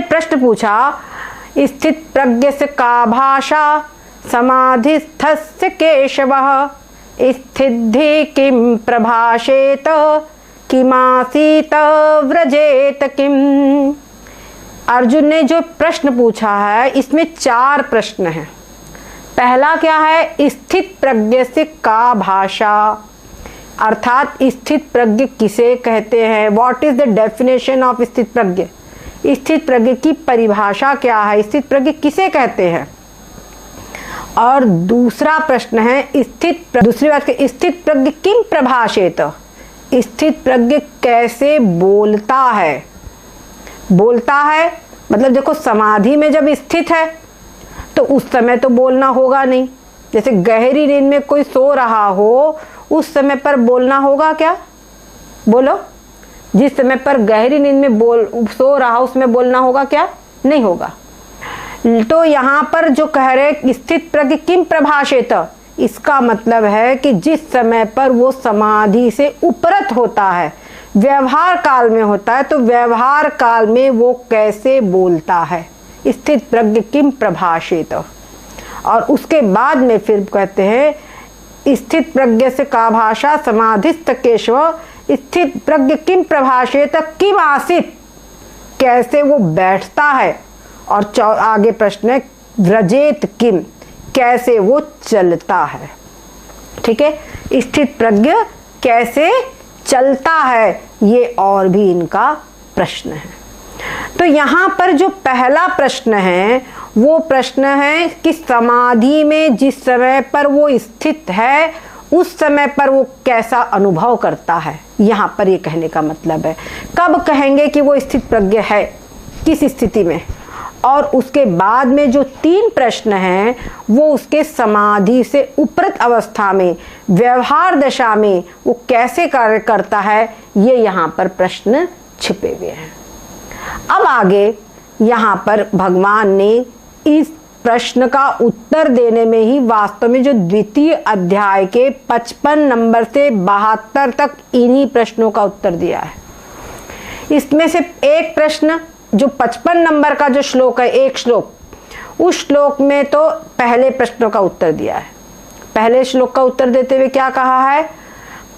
प्रश्न पूछा, स्थित प्रज्ञस्य का भाषा समाधिस्थस्य केशवः, स्थिद्धि किं प्रभाषेत किमासीत व्रजेत किम। अर्जुन ने जो प्रश्न पूछा है इसमें 4 प्रश्न हैं। पहला क्या है, स्थित प्रज्ञस्य का भाषा, अर्थात स्थित प्रज्ञ किसे कहते हैं, what is the definition of स्थित प्रज्ञ, स्थित प्रज्ञ की परिभाषा क्या है, स्थित प्रज्ञ किसे कहते हैं। और दूसरा प्रश्न है दूसरी बात कि स्थित प्रज्ञ किम प्रभाषेत, स्थित प्रज्ञ कैसे बोलता है। बोलता है मतलब देखो, समाधि में जब स्थित है तो उस समय तो बोलना होगा नहीं। जैसे गहरी नींद में कोई सो रहा हो, उस समय पर बोलना होगा क्या, बोलो। जिस समय पर गहरी नींद में सो रहा उसमें बोलना होगा क्या, नहीं होगा। तो यहाँ पर जो कह रहे स्थित प्रज्ञ किम प्रभाषेत, इसका मतलब है कि जिस समय पर वो समाधि से उपरत होता है, व्यवहार काल में होता है, तो व्यवहार काल में वो कैसे बोलता है, स्थित प्रज्ञ किम प्रभाषेत। और उसके बाद में फिर कहते हैं स्थित प्रज्ञ से का भाषा समाधिस्थ केशव, स्थित प्रज्ञ किम प्रभाषेत किम आसीत, कैसे वो बैठता है। और आगे प्रश्न है व्रजेत किम, कैसे वो चलता है। ठीक है, स्थित प्रज्ञ कैसे चलता है, ये और भी इनका प्रश्न है। तो यहाँ पर जो पहला प्रश्न है वो प्रश्न है कि समाधि में जिस समय पर वो स्थित है उस समय पर वो कैसा अनुभव करता है। यहाँ पर ये कहने का मतलब है कब कहेंगे कि वो स्थित प्रज्ञ है, किस स्थिति में। और उसके बाद में जो 3 प्रश्न हैं वो उसके समाधि से उपरत अवस्था में, व्यवहार दशा में वो कैसे कार्य करता है, ये यहाँ पर प्रश्न छिपे हुए हैं। अब आगे यहाँ पर भगवान ने इस प्रश्न का उत्तर देने में ही वास्तव में जो द्वितीय अध्याय के 55 नंबर से 72 तक इन्हीं प्रश्नों का उत्तर दिया है। इसमें से एक प्रश्न जो 55 नंबर का जो श्लोक है, एक श्लोक, उस श्लोक में तो पहले प्रश्नों का उत्तर दिया है। पहले श्लोक का उत्तर देते हुए क्या कहा है,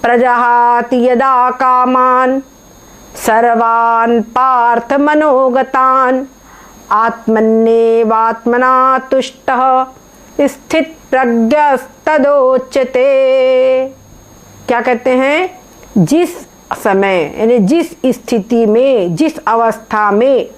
प्रजहाति यदा कामान सर्वान् पार्थ मनोगतान् आत्मन्येवात्मना तुष्टः स्थित प्रज्ञस्तदोच्यते। क्या कहते हैं, जिस समय यानी जिस स्थिति में, जिस अवस्था में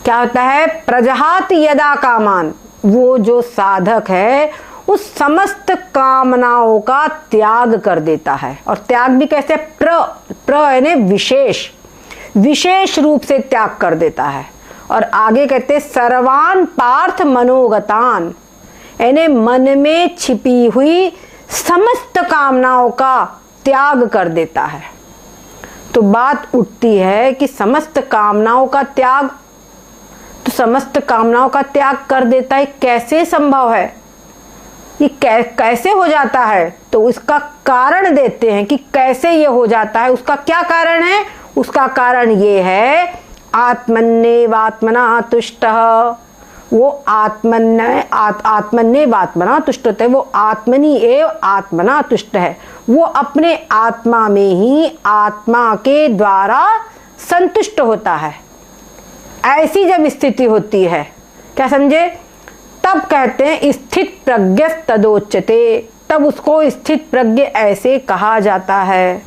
क्या होता है, प्रजहाति यदा कामान, वो जो साधक है उस समस्त कामनाओं का त्याग कर देता है। और त्याग भी कैसे, प्र यानी विशेष रूप से त्याग कर देता है। और आगे कहते सर्वान पार्थ मनोगतान, यानी मन में छिपी हुई समस्त कामनाओं का त्याग कर देता है। तो बात उठती है कि समस्त कामनाओं का त्याग, तो समस्त कामनाओं का त्याग कर देता है, कैसे संभव है, ये कैसे हो जाता है। तो इसका कारण देते हैं कि कैसे ये हो जाता है। उसका क्या कारण है, उसका कारण ये है आत्मन्येवात्मना तुष्टः, वो आत्मन्येवात्मना तुष्ट होता है, वो आत्मनि एव आत्मना तुष्ट है, वो अपने आत्मा में ही आत्मा के द्वारा संतुष्ट होता है। ऐसी जब स्थिति होती है, क्या समझे, तब कहते हैं स्थित प्रज्ञ तदोच्यते, तब उसको स्थित प्रज्ञ ऐसे कहा जाता है।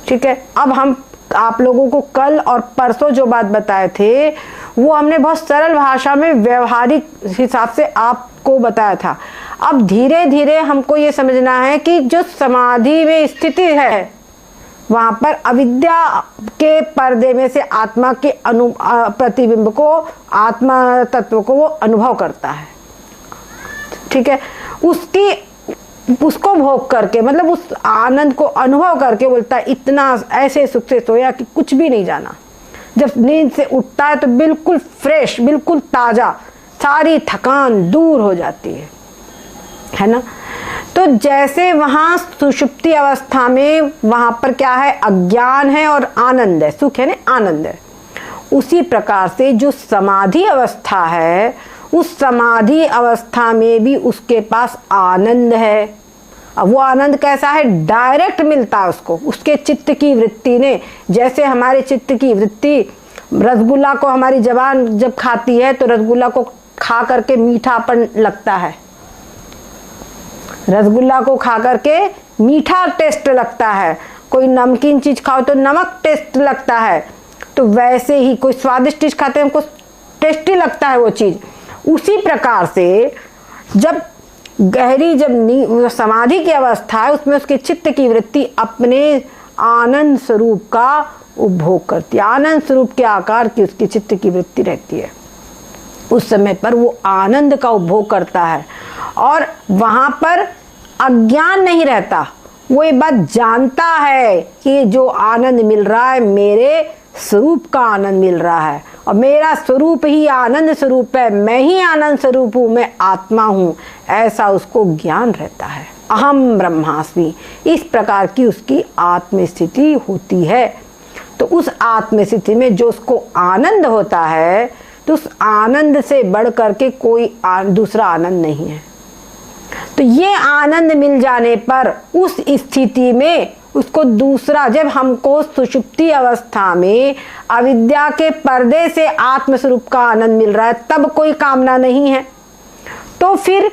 ठीक है, अब हम आप लोगों को कल और परसों जो बात बताए थे वो हमने बहुत सरल भाषा में व्यवहारिक हिसाब से आपको बताया था। अब धीरे धीरे हमको ये समझना है कि जो समाधि में स्थिति है वहां पर अविद्या के पर्दे में से आत्मा के प्रतिबिंब को, आत्मा तत्व को वो अनुभव करता है। ठीक है, उसको भोग करके, मतलब उस आनंद को अनुभव करके बोलता है इतना ऐसे सुख से सोया कि कुछ भी नहीं जाना। जब नींद से उठता है तो बिल्कुल फ्रेश, बिल्कुल ताजा, सारी थकान दूर हो जाती है ना। तो जैसे वहां सुषुप्ति अवस्था में वहां पर क्या है, अज्ञान है और आनंद है, सुख है ना, आनंद है। उसी प्रकार से जो समाधि अवस्था है, उस समाधि अवस्था में भी उसके पास आनंद है। अब वो आनंद कैसा है? डायरेक्ट मिलता है उसको, उसके चित्त की वृत्ति ने। जैसे हमारे चित्त की वृत्ति रसगुल्ला को, हमारी जबान जब खाती है तो रसगुल्ला को खा करके मीठापन लगता है, रसगुल्ला को खा करके मीठा टेस्ट लगता है। कोई नमकीन चीज खाओ तो नमक टेस्ट लगता है। तो वैसे ही कोई स्वादिष्ट चीज खाते हैं हमको टेस्टी लगता है वो चीज। उसी प्रकार से जब गहरी जब समाधि की अवस्था है, उसमें उसके चित्त की वृत्ति अपने आनंद स्वरूप का उपभोग करती है। आनंद स्वरूप के आकार की उसकी चित्त की वृत्ति रहती है। उस समय पर वो आनंद का उपभोग करता है और वहां पर अज्ञान नहीं रहता। वो ये बात जानता है कि जो आनंद मिल रहा है मेरे स्वरूप का आनंद मिल रहा है और मेरा स्वरूप ही आनंद स्वरूप है, मैं ही आनंद स्वरूप हूँ, मैं आत्मा हूँ, ऐसा उसको ज्ञान रहता है। अहम ब्रह्मास्मि, इस प्रकार की उसकी आत्म स्थिति होती है। तो उस आत्म स्थिति में जो उसको आनंद होता है, तो उस आनंद से बढ़ करके कोई दूसरा आनंद नहीं है। तो ये आनंद मिल जाने पर उस स्थिति में उसको दूसरा, जब हमको सुषुप्ति अवस्था में अविद्या के पर्दे से आत्मस्वरूप का आनंद मिल रहा है, तब कोई कामना नहीं है। तो फिर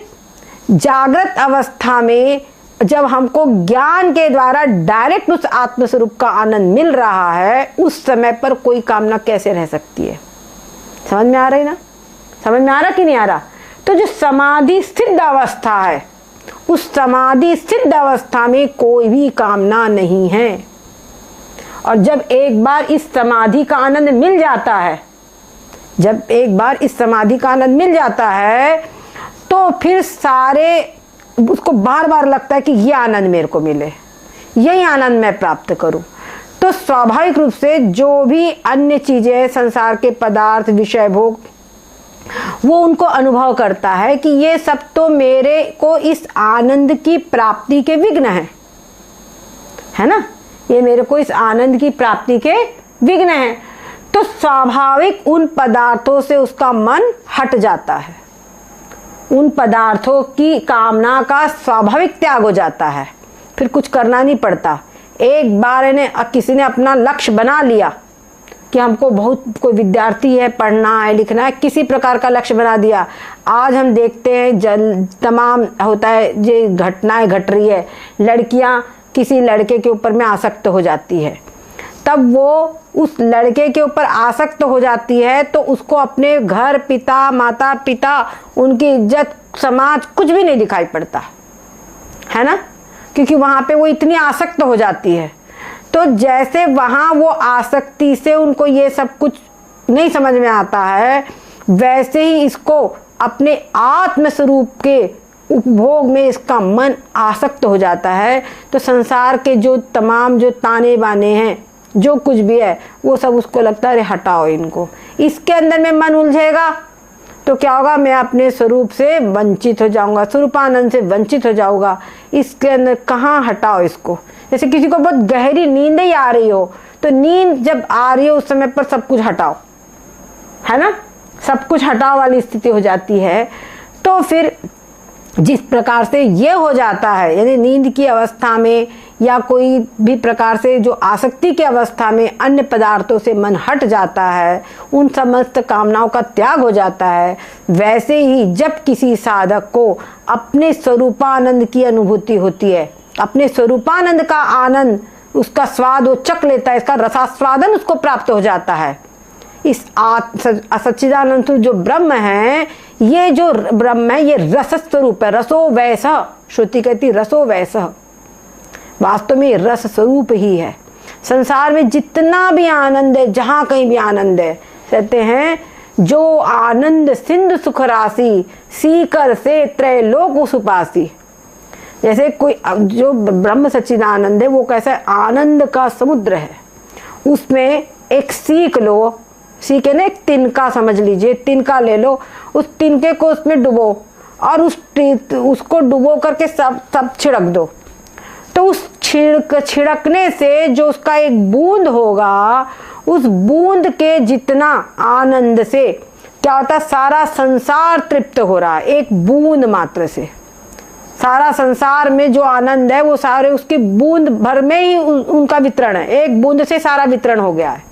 जागृत अवस्था में जब हमको ज्ञान के द्वारा डायरेक्ट उस आत्मस्वरूप का आनंद मिल रहा है, उस समय पर कोई कामना कैसे रह सकती है? समझ में आ रही ना? समझ में आ रहा कि नहीं आ रहा? तो जो समाधि सिद्ध अवस्था है, उस समाधि सिद्ध अवस्था में कोई भी कामना नहीं है। और जब एक बार इस समाधि का आनंद मिल जाता है, जब एक बार इस समाधि का आनंद मिल जाता है, तो फिर सारे उसको बार बार लगता है कि ये आनंद मेरे को मिले, यही आनंद मैं प्राप्त करूं। तो स्वाभाविक रूप से जो भी अन्य चीजें, संसार के पदार्थ, विषय भोग, वो उनको अनुभव करता है कि ये सब तो मेरे को इस आनंद की प्राप्ति के विघ्न है ना, ये मेरे को इस आनंद की प्राप्ति के विघ्न है। तो स्वाभाविक उन पदार्थों से उसका मन हट जाता है, उन पदार्थों की कामना का स्वाभाविक त्याग हो जाता है। फिर कुछ करना नहीं पड़ता। एक बार इन्हें किसी ने अपना लक्ष्य बना लिया कि हमको बहुत, कोई विद्यार्थी है, पढ़ना है, लिखना है, किसी प्रकार का लक्ष्य बना दिया। आज हम देखते हैं तमाम होता है, ये घटनाएं घट रही है, लड़कियां किसी लड़के के ऊपर में आसक्त हो जाती है, तब वो उस लड़के के ऊपर आसक्त हो जाती है तो उसको अपने घर, पिता, माता पिता, उनकी इज्जत, समाज कुछ भी नहीं दिखाई पड़ता है ना, क्योंकि वहां पे वो इतनी आसक्त हो जाती है। तो जैसे वहां वो आसक्ति से उनको ये सब कुछ नहीं समझ में आता है, वैसे ही इसको अपने आत्म स्वरूप के उपभोग में इसका मन आसक्त हो जाता है। तो संसार के जो तमाम जो ताने बाने हैं, जो कुछ भी है, वो सब उसको लगता है अरे हटाओ इनको। इसके अंदर में मन उलझेगा तो क्या होगा? मैं अपने स्वरूप से वंचित हो जाऊंगा, स्वरूपानंद से वंचित हो जाऊंगा। इसके अंदर कहाँ हटाओ इसको। जैसे किसी को बहुत गहरी नींद ही आ रही हो, तो नींद जब आ रही हो उस समय पर सब कुछ हटाओ, है ना, सब कुछ हटाओ वाली स्थिति हो जाती है। तो फिर जिस प्रकार से ये हो जाता है, यानी नींद की अवस्था में या कोई भी प्रकार से जो आसक्ति की अवस्था में अन्य पदार्थों से मन हट जाता है, उन समस्त कामनाओं का त्याग हो जाता है, वैसे ही जब किसी साधक को अपने स्वरूपानंद की अनुभूति होती है, अपने स्वरूपानंद का आनंद, उसका स्वाद वो चख लेता है, इसका रसास्वादन उसको प्राप्त हो जाता है। इस सच्चिदानंद जो ब्रह्म है, ये जो ब्रह्म है, ये रस स्वरूप है। रसो वैसः, श्रुति कहती रसो वैसः, वास्तव में रस स्वरूप ही है। संसार में जितना भी आनंद है, जहां कहीं भी आनंद है, कहते हैं जो आनंद सिंधु सुख राशि, सीकर से त्रैलोक सुपासी। जैसे कोई जो ब्रह्म सच्चिदानंद है, वो कैसा है? आनंद का समुद्र है। उसमें एक सीख लो, सीख है ना, एक तिनका समझ लीजिए, तिनका ले लो, उस तिनके को उसमें डुबो और उसको डुबो करके सब छिड़क दो। तो उस छिड़कने से जो उसका एक बूंद होगा, उस बूंद के जितना आनंद से क्या होता है, सारा संसार तृप्त हो रहा है। एक बूंद मात्र से सारा संसार में जो आनंद है वो सारे उसकी बूंद भर में ही उनका वितरण है। एक बूंद से सारा वितरण हो गया है।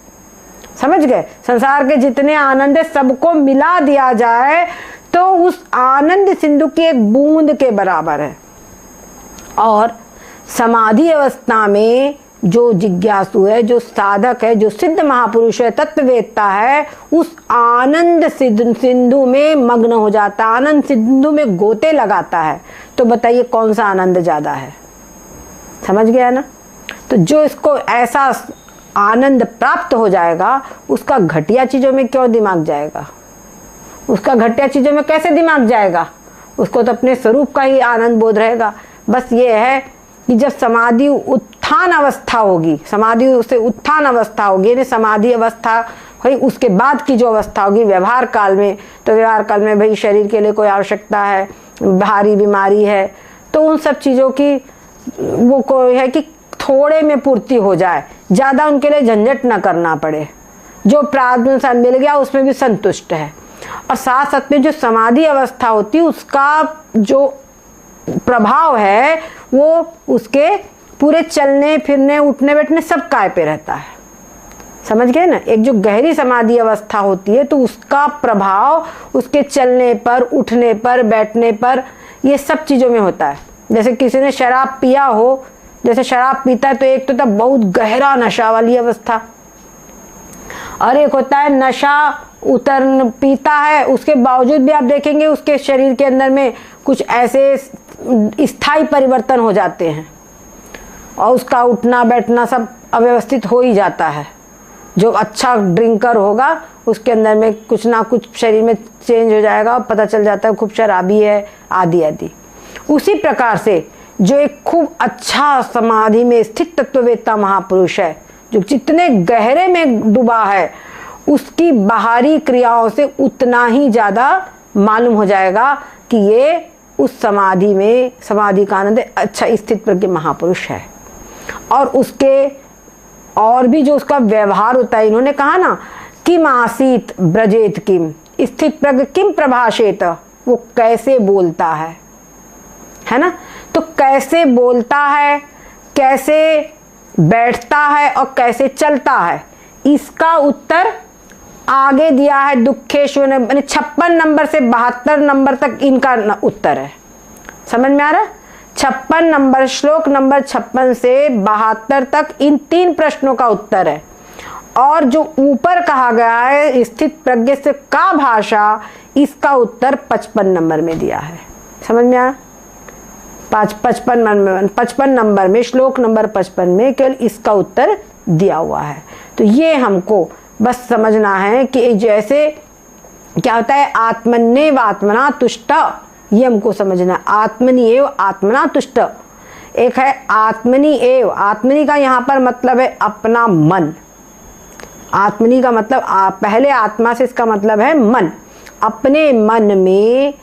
समझ गए? संसार के जितने आनंद है सबको मिला दिया जाए तो उस आनंद सिंधु की एक बूंद के बराबर है। और समाधि अवस्था में जो जिज्ञासु है, जो साधक है, जो सिद्ध महापुरुष है, तत्ववेत्ता है, उस आनंद सिंधु में मग्न हो जाता है, आनंद सिंधु में गोते लगाता है। तो बताइए कौन सा आनंद ज्यादा है? समझ गया ना? तो जो इसको ऐसा आनंद प्राप्त हो जाएगा उसका घटिया चीजों में क्यों दिमाग जाएगा? उसका घटिया चीजों में कैसे दिमाग जाएगा? उसको तो अपने स्वरूप का ही आनंद बोध रहेगा। बस ये है कि जब समाधि उत्थान अवस्था होगी, समाधि से उत्थान अवस्था होगी, यानी समाधि अवस्था हुई उसके बाद की जो अवस्था होगी व्यवहार काल में, तो व्यवहार काल में भाई शरीर के लिए कोई आवश्यकता है, भारी बीमारी है, तो उन सब चीज़ों की वो कोई है कि थोड़े में पूर्ति हो जाए, ज़्यादा उनके लिए झंझट न करना पड़े, जो प्रारब्ध मिल गया उसमें भी संतुष्ट है। और साथ साथ में जो समाधि अवस्था होती है उसका जो प्रभाव है वो उसके पूरे चलने फिरने उठने बैठने सब काय पे रहता है। समझ गए ना? एक जो गहरी समाधि अवस्था होती है तो उसका प्रभाव उसके चलने पर, उठने पर, बैठने पर, ये सब चीज़ों में होता है। जैसे किसी ने शराब पिया हो, जैसे शराब पीता है तो एक तो तब बहुत गहरा नशा वाली अवस्था, और एक होता है नशा उतर पीता है, उसके बावजूद भी आप देखेंगे उसके शरीर के अंदर में कुछ ऐसे स्थायी परिवर्तन हो जाते हैं और उसका उठना बैठना सब अव्यवस्थित हो ही जाता है। जो अच्छा ड्रिंकर होगा उसके अंदर में कुछ ना कुछ शरीर में चेंज हो जाएगा, पता चल जाता है खूब शराबी है, आदि आदि। उसी प्रकार से जो एक खूब अच्छा समाधि में स्थित तत्ववेत्ता महापुरुष है, जो जितने गहरे में डूबा है, उसकी बाहरी क्रियाओं से उतना ही ज़्यादा मालूम हो जाएगा कि ये उस समाधि में, समाधि का आनंद अच्छा स्थित प्रज्ञ महापुरुष है। और उसके और भी जो उसका व्यवहार होता है, इन्होंने कहा ना किम आसीत ब्रजेत किम, स्थित प्रज्ञ किम प्रभाषेत, वो कैसे बोलता है ना? तो कैसे बोलता है, कैसे बैठता है और कैसे चलता है, इसका उत्तर आगे दिया है दुखेश्वर ने। 56 नंबर से 72 नंबर तक इनका उत्तर है। समझ में आ रहा है? 56 नंबर, श्लोक नंबर 56 से 72 तक इन 3 प्रश्नों का उत्तर है। और जो ऊपर कहा गया है स्थित प्रज्ञ से का भाषा, इसका उत्तर 55 नंबर में दिया है। समझ में आया? 55 नंबर में, श्लोक नंबर 55 में केवल इसका उत्तर दिया हुआ है। तो ये हमको बस समझना है कि जैसे क्या होता है आत्मन्येव आत्मना तुष्ट, ये हमको समझना। आत्मनि एव आत्मना तुष्ट, एक है आत्मनि एव, आत्मनि का यहाँ पर मतलब है अपना मन। आत्मनि का मतलब पहले आत्मा से इसका मतलब है मन। अपने मन में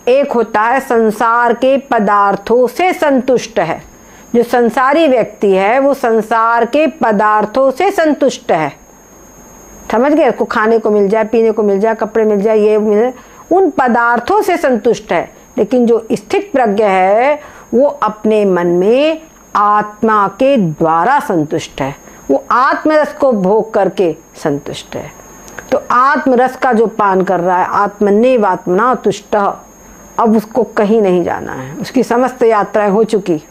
एक होता है संसार के पदार्थों से संतुष्ट है। जो संसारी व्यक्ति है वो संसार के पदार्थों से संतुष्ट है। समझ गए? उसको खाने को मिल जाए, पीने को मिल जाए, कपड़े मिल जाए, ये मिल जाए, उन पदार्थों से संतुष्ट है। लेकिन जो स्थित प्रज्ञ है वो अपने मन में आत्मा के द्वारा संतुष्ट है। वो आत्मरस को भोग करके संतुष्ट है। तो आत्मरस का जो पान कर रहा है, आत्मन्येव आत्मना तुष्ट, अब उसको कहीं नहीं जाना है। उसकी समस्त यात्राएं हो चुकी,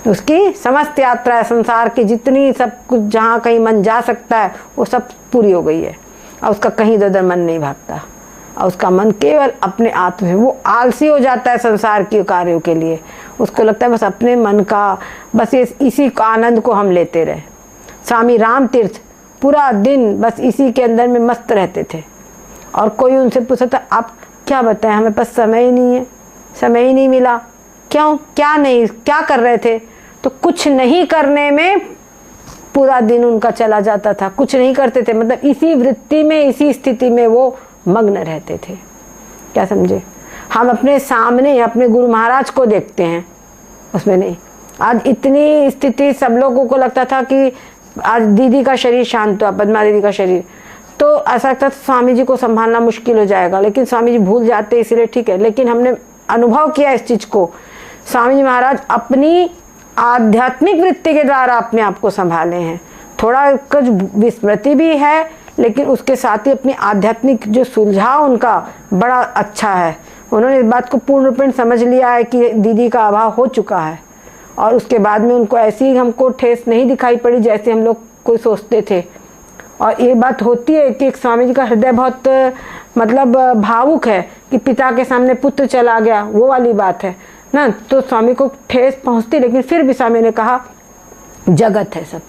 उसकी समस्त यात्रा संसार की जितनी सब कुछ जहाँ कहीं मन जा सकता है वो सब पूरी हो गई है। और उसका कहीं इधर मन नहीं भागता, और उसका मन केवल अपने आत्म है। वो आलसी हो जाता है संसार के कार्यों के लिए। उसको लगता है बस अपने मन का, बस इसी आनंद को हम लेते रहे। स्वामी राम तीर्थ पूरा दिन बस इसी के अंदर में मस्त रहते थे। और कोई उनसे पूछा था आप क्या बताएं, हमें पास समय ही नहीं है, समय ही नहीं मिला। क्यों? क्या नहीं, क्या कर रहे थे? तो कुछ नहीं करने में पूरा दिन उनका चला जाता था। कुछ नहीं करते थे, मतलब इसी वृत्ति में, इसी स्थिति में वो मग्न रहते थे। क्या समझे? हम अपने सामने अपने गुरु महाराज को देखते हैं, उसमें नहीं। आज इतनी स्थिति सब लोगों को लगता था कि आज दीदी का शरीर शांत हुआ, पद्मा दीदी का शरीर, तो ऐसा लगता स्वामी जी को संभालना मुश्किल हो जाएगा, लेकिन स्वामी जी भूल जाते इसलिए ठीक है। लेकिन हमने अनुभव किया इस चीज़ को, स्वामी जी महाराज अपनी आध्यात्मिक वृत्ति के द्वारा अपने आप को संभाले हैं। थोड़ा कुछ विस्मृति भी है, लेकिन उसके साथ ही अपनी आध्यात्मिक जो सुलझाव उनका बड़ा अच्छा है। उन्होंने इस बात को पूर्ण रूपेण समझ लिया है कि दीदी का अभाव हो चुका है, और उसके बाद में उनको ऐसी हमको ठेस नहीं दिखाई पड़ी जैसे हम लोग कोई सोचते थे। और ये बात होती है कि एक स्वामी जी का हृदय बहुत मतलब भावुक है कि पिता के सामने पुत्र चला गया, वो वाली बात है ना, तो स्वामी को ठेस पहुंचती, लेकिन फिर भी स्वामी ने कहा जगत है सब।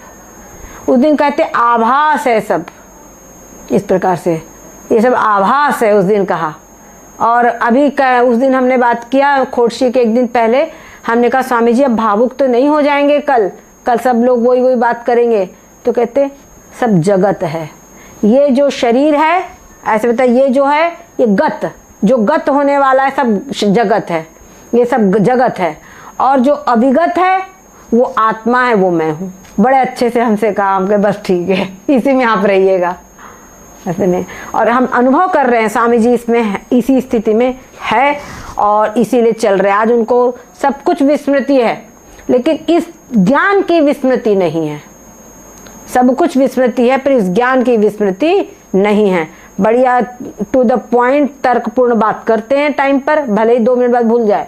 उस दिन कहते आभास है सब, इस प्रकार से ये सब आभास है उस दिन कहा। और अभी उस दिन हमने बात किया खोटशी के एक दिन पहले, हमने कहा स्वामी जी अब भावुक तो नहीं हो जाएंगे, कल सब लोग वही बात करेंगे, तो कहते सब जगत है। ये जो शरीर है ऐसे बता, ये जो है ये जो गत होने वाला है सब जगत है, ये सब जगत है। और जो अविगत है वो आत्मा है, वो मैं हूँ। बड़े अच्छे से हमसे कहा, हमके बस ठीक है, इसी में आप रहिएगा ऐसे नहीं। और हम अनुभव कर रहे हैं स्वामी जी इसमें है, इसी स्थिति में है और इसीलिए चल रहे हैं। आज उनको सब कुछ विस्मृति है, लेकिन इस ज्ञान की विस्मृति नहीं है। सब कुछ विस्मृति है पर इस ज्ञान की विस्मृति नहीं है। बढ़िया टू द पॉइंट तर्कपूर्ण बात करते हैं टाइम पर, भले ही 2 मिनट बाद भूल जाए,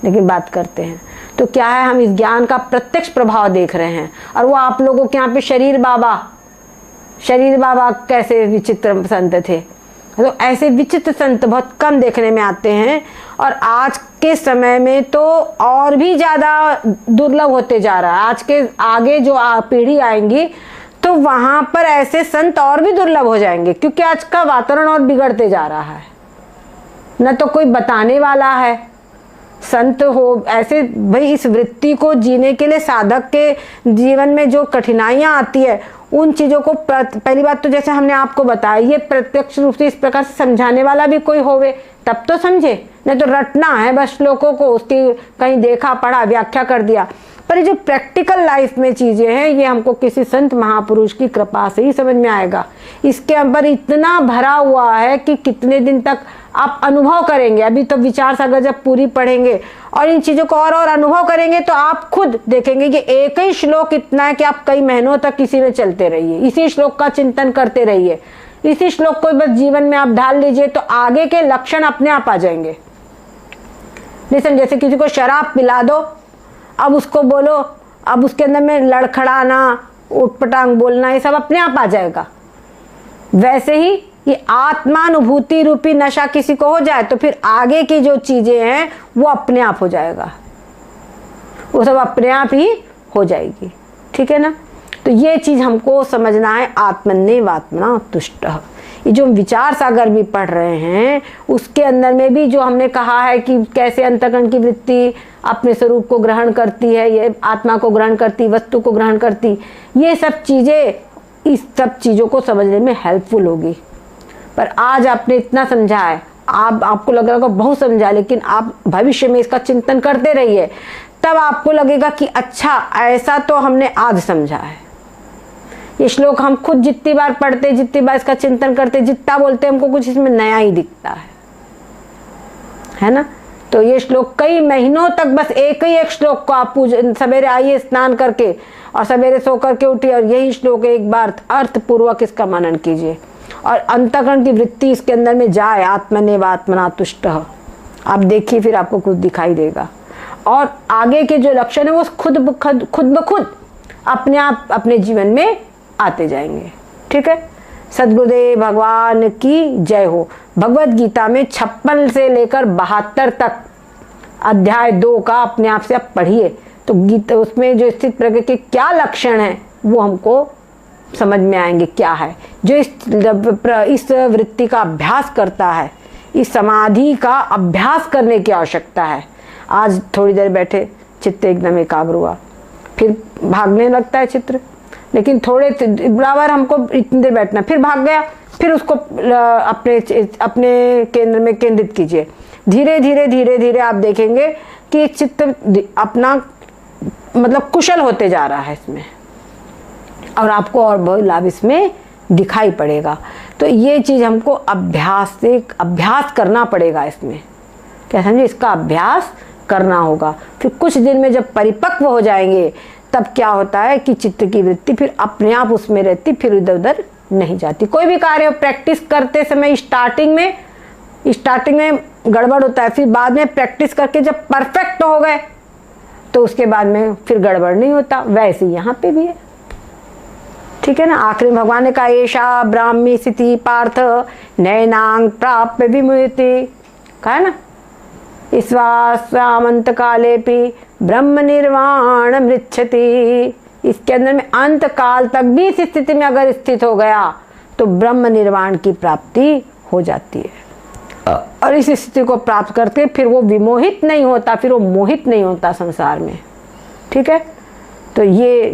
लेकिन बात करते हैं। तो क्या है, हम इस ज्ञान का प्रत्यक्ष प्रभाव देख रहे हैं। और वो आप लोगों के यहाँ पे शरीर बाबा कैसे विचित्र संत थे, तो ऐसे विचित्र संत बहुत कम देखने में आते हैं। और आज के समय में तो और भी ज़्यादा दुर्लभ होते जा रहा है। आज के आगे जो पीढ़ी आएंगी तो वहाँ पर ऐसे संत और भी दुर्लभ हो जाएंगे, क्योंकि आज का वातावरण और बिगड़ते जा रहा है। न तो कोई बताने वाला है, संत हो ऐसे भाई इस वृत्ति को जीने के लिए साधक के जीवन में जो कठिनाइयाँ आती है उन चीज़ों को पहली बात तो जैसे हमने आपको बताया, ये प्रत्यक्ष रूप से इस प्रकार से समझाने वाला भी कोई होवे तब तो समझे, नहीं तो रटना है बस श्लोकों को, उसकी कहीं देखा पढ़ा व्याख्या कर दिया। पर ये जो प्रैक्टिकल लाइफ में चीज़ें हैं ये हमको किसी संत महापुरुष की कृपा से ही समझ में आएगा। इसके अंदर इतना भरा हुआ है कि कितने दिन तक आप अनुभव करेंगे। अभी तो विचार सागर जब पूरी पढ़ेंगे और इन चीज़ों को और अनुभव करेंगे तो आप खुद देखेंगे कि एक ही श्लोक इतना है कि आप कई महीनों तक इसी में चलते रहिए, इसी श्लोक का चिंतन करते रहिए, इसी श्लोक को बस जीवन में आप ढाल लीजिए तो आगे के लक्षण अपने आप आ जाएंगे। जैसे किसी को शराब पिला दो, अब उसको बोलो, अब उसके अंदर में लड़खड़ाना, उटपटांग बोलना, ये सब अपने आप आ जाएगा। वैसे ही ये आत्मानुभूति रूपी नशा किसी को हो जाए तो फिर आगे की जो चीजें हैं वो अपने आप हो जाएगा, वो सब अपने आप ही हो जाएगी। ठीक है ना। तो ये चीज हमको समझना है। आत्मन्नेवात्मना तुष्टः, ये जो विचार सागर भी पढ़ रहे हैं उसके अंदर में भी जो हमने कहा है कि कैसे अंतःकरण की वृत्ति अपने स्वरूप को ग्रहण करती है, ये आत्मा को ग्रहण करती, वस्तु को ग्रहण करती, ये सब चीजें इस सब चीजों को समझने में हेल्पफुल होगी। पर आज आपने इतना समझा है, आपको लग रहा होगा बहुत समझा, लेकिन आप भविष्य में इसका चिंतन करते रहिए, तब आपको लगेगा कि अच्छा ऐसा तो हमने आज समझा है। ये श्लोक हम खुद जितनी बार पढ़ते, जितनी बार इसका चिंतन करते, जितना बोलते, हमको कुछ इसमें नया ही दिखता है ना। तो ये श्लोक कई महीनों तक बस एक ही एक श्लोक को आप सवेरे आइए स्नान करके और सवेरे सो करके उठिए और यही श्लोक एक बार अर्थ पूर्वक इसका मनन कीजिए और अंतःकरण की वृत्ति इसके अंदर में जाए। आत्मन्नेवात्मना तुष्टः, आप देखिए फिर आपको कुछ दिखाई देगा और आगे के जो लक्षण है वो खुद ब खुद अपने आप अपने जीवन में आते जाएंगे। ठीक है। सद्गुरुदेव भगवान की जय हो। भगवत गीता में 56 से लेकर 72 तक अध्याय 2 का अपने आप से आप पढ़िए तो गीता उसमें जो स्थित प्रज्ञ के क्या लक्षण हैं वो हमको समझ में आएंगे। क्या है जो इस वृत्ति का अभ्यास करता है, इस समाधि का अभ्यास करने की आवश्यकता है। आज थोड़ी देर बैठे चित्त एकदम एकाग्र हुआ, फिर भागने लगता है चित्र, लेकिन थोड़े बराबर हमको इतनी देर बैठना, फिर भाग गया, फिर उसको अपने केंद्र में केंद्रित कीजिए। धीरे धीरे धीरे धीरे आप देखेंगे कि चित्त अपना मतलब कुशल होते जा रहा है इसमें। और आपको और बहुत लाभ इसमें दिखाई पड़ेगा। तो ये चीज़ हमको अभ्यास करना पड़ेगा इसमें, क्या समझे, इसका अभ्यास करना होगा। फिर कुछ दिन में जब परिपक्व हो जाएंगे तब क्या होता है कि चित्त की वृत्ति फिर अपने आप उसमें रहती, फिर इधर उधर नहीं जाती। कोई भी कार्य प्रैक्टिस करते समय स्टार्टिंग में गड़बड़ होता है, फिर बाद में प्रैक्टिस करके जब परफेक्ट हो गए तो उसके बाद में फिर गड़बड़ नहीं होता। वैसे यहाँ पे भी है, ठीक है ना। आखिरी में भगवान ने कहा ऐशा ब्राह्मी स्थिति पार्थ नैनांग प्राप्य विमुक्ति, कहा है ना, ईश्वासामंत काले भी ब्रह्म निर्वाण मृच्छति। इसके अंदर में अंत काल तक भी इस स्थिति में अगर स्थित हो गया तो ब्रह्म निर्वाण की प्राप्ति हो जाती है। और इस स्थिति को प्राप्त करके फिर वो विमोहित नहीं होता, फिर वो मोहित नहीं होता संसार में, ठीक है। तो ये